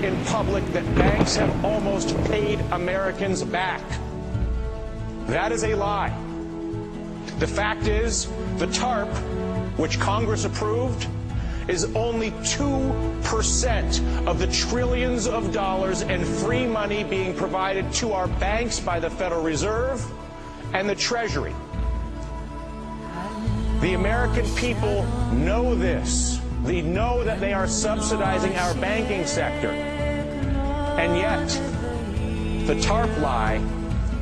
in public that banks have almost paid Americans back. That is a lie. The fact is, the TARP, which Congress approved, is only 2% of the trillions of dollars and free money being provided to our banks by the Federal Reserve and the Treasury. The American people know this. They know that they are subsidizing our banking sector. And yet, the TARP lie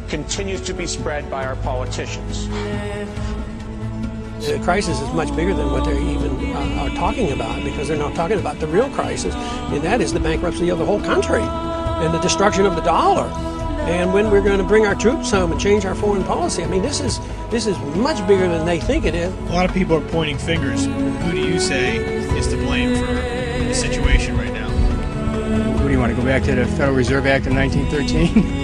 continues to be spread by our politicians. The crisis is much bigger than what they even are talking about, because they're not talking about the real crisis, and that is the bankruptcy of the whole country and the destruction of the dollar. And when we're going to bring our troops home and change our foreign policy, I mean, this is much bigger than they think it is. A lot of people are pointing fingers. Who do you say is to blame for the situation right now? What do you want to go back to the Federal Reserve Act of 1913?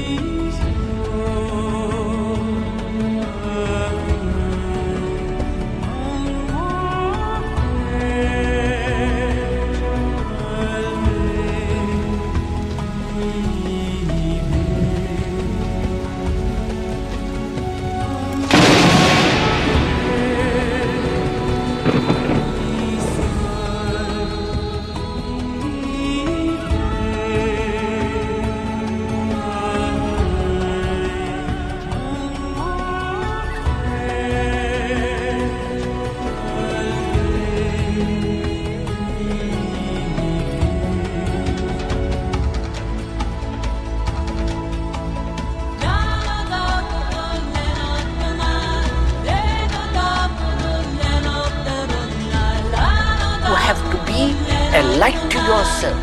A light to yourself,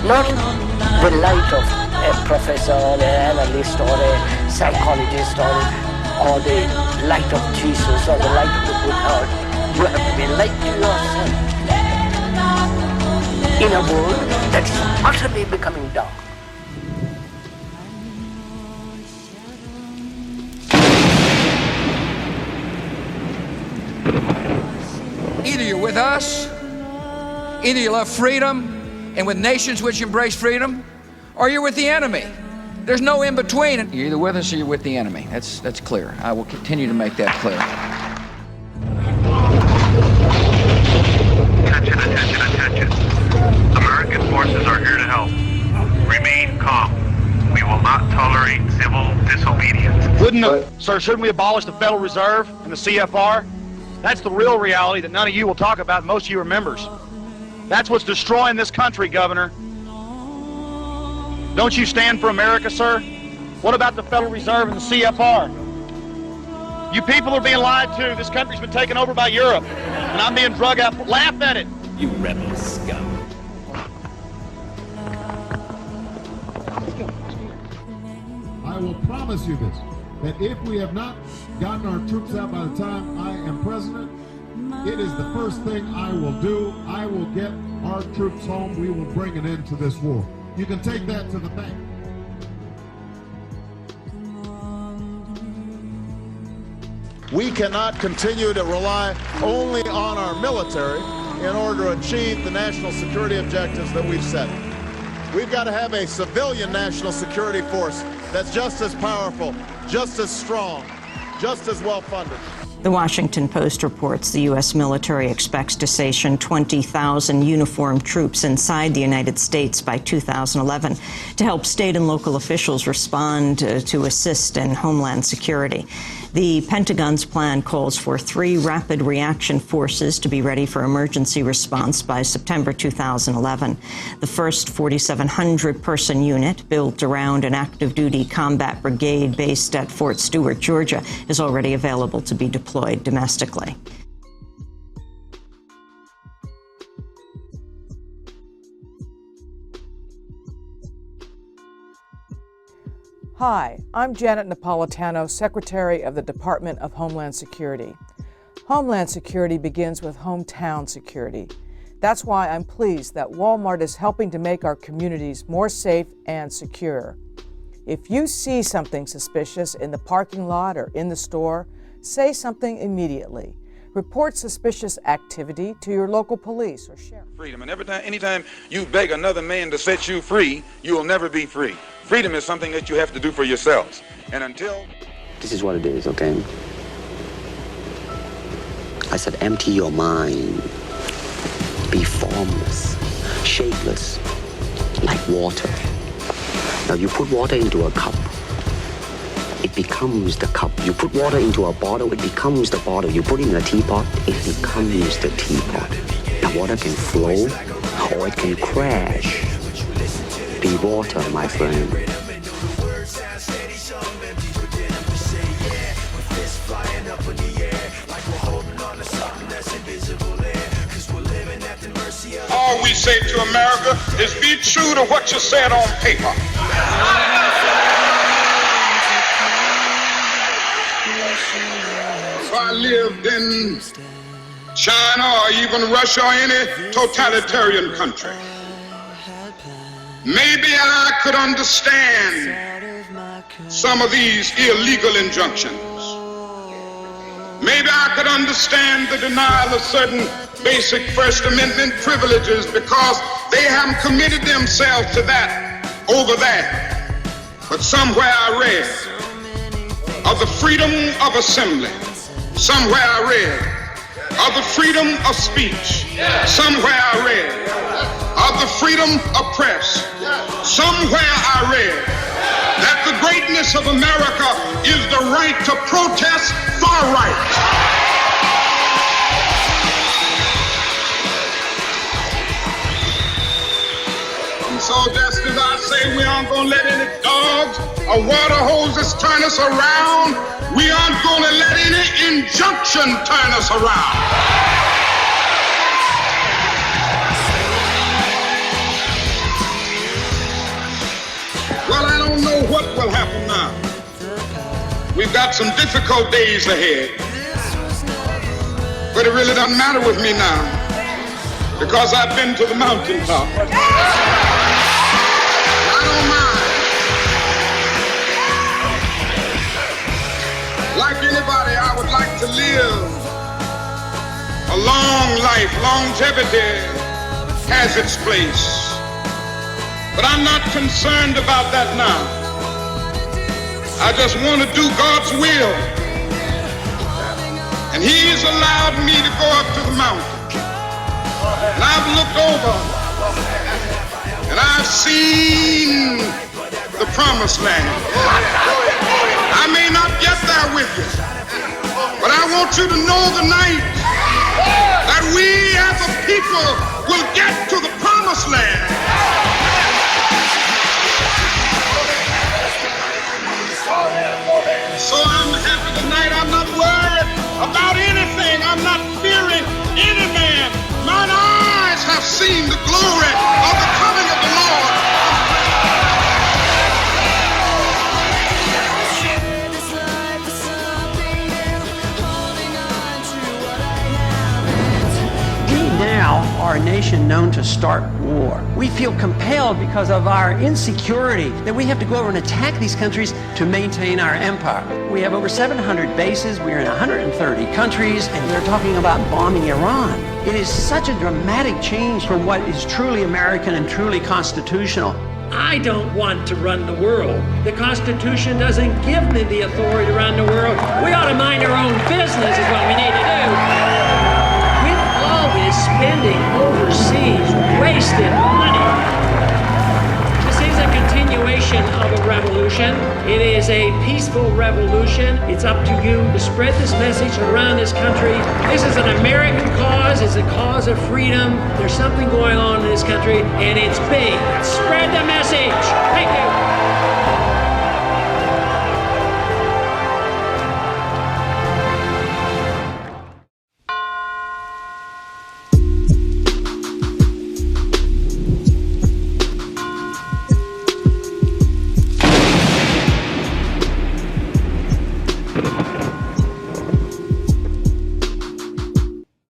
not the light of a professor or an analyst or a psychologist or the light of Jesus or the light of the good heart. You have to be a light to yourself in a world that is utterly becoming dark. Either you're with us, either you love freedom and with nations which embrace freedom, or you're with the enemy. There's no in between. You're either with us or you're with the enemy. That's clear. I will continue to make that clear. Attention, attention, attention. American forces are here to help. Remain calm. We will not tolerate civil disobedience. Shouldn't we abolish the Federal Reserve and the CFR? That's the real reality that none of you will talk about, most of you are members. That's what's destroying this country, Governor. Don't you stand for America, sir? What about the Federal Reserve and the CFR? You people are being lied to. This country's been taken over by Europe, and I'm being drug out. Laugh at it. You rebel scum. I will promise you this, that if we have not gotten our troops out by the time I am president, it is the first thing I will do. I will get our troops home. We will bring an end to this war. You can take that to the bank. We cannot continue to rely only on our military in order to achieve the national security objectives that we've set. We've got to have a civilian national security force that's just as powerful, just as strong, just as well funded. The Washington Post reports the U.S. military expects to station 20,000 uniformed troops inside the United States by 2011 to help state and local officials respond to assist in homeland security. The Pentagon's plan calls for 3 rapid reaction forces to be ready for emergency response by September 2011. The first 4,700-person unit, built around an active-duty combat brigade based at Fort Stewart, Georgia, is already available to be deployed domestically. Hi, I'm Janet Napolitano, Secretary of the Department of Homeland Security. Homeland Security begins with hometown security. That's why I'm pleased that Walmart is helping to make our communities more safe and secure. If you see something suspicious in the parking lot or in the store, say something immediately. Report suspicious activity to your local police or sheriff. Freedom. And anytime you beg another man to set you free, you will never be free. Freedom is something that you have to do for yourselves. And until... This is what it is, okay? I said, empty your mind. Be formless, shapeless, like water. Now you put water into a cup, it becomes the cup. You put water into a bottle, it becomes the bottle. You put it in a teapot, it becomes the teapot. Now water can flow or it can crash. Be water, my friend. All we say to America is be true to what you said on paper. If I lived in China or even Russia or any totalitarian country, maybe I could understand some of these illegal injunctions. Maybe I could understand the denial of certain basic First Amendment privileges because they haven't committed themselves to that over that. But somewhere I read of the freedom of assembly. Somewhere I read of the freedom of speech. Somewhere I read of the freedom of press. Somewhere I read that the greatness of America is the right to protest far right. And so just as I say we aren't going to let any dogs or water hoses turn us around, we aren't going to let any injunction turn us around. Well, I don't know what will happen now. We've got some difficult days ahead. But it really doesn't matter with me now because I've been to the mountaintop. I don't mind. Like anybody, I would like to live a long life. Longevity has its place. But I'm not concerned about that now. I just want to do God's will. And He's allowed me to go up to the mountain. And I've looked over and I've seen the promised land. I may not get there with you, but I want you to know tonight that we as a people will get to the promised land. So I'm happy tonight. I'm not worried about anything. I'm not fearing any man. Mine eyes have seen the glory of the coming of the Lord. We now are a nation known to start war. We feel compelled because of our insecurity that we have to go over and attack these countries to maintain our empire. We have over 700 bases, we're in 130 countries, and they're talking about bombing Iran. It is such a dramatic change from what is truly American and truly constitutional. I don't want to run the world. The Constitution doesn't give me the authority to run the world. We ought to mind our own business is what we need to do. With all this spending overseas, wasted money. This is a continuation of a revolution. It is a peaceful revolution. It's up to you to spread this message around this country. This is an American cause. It's a cause of freedom. There's something going on in this country, and it's big. Spread the message. Thank you.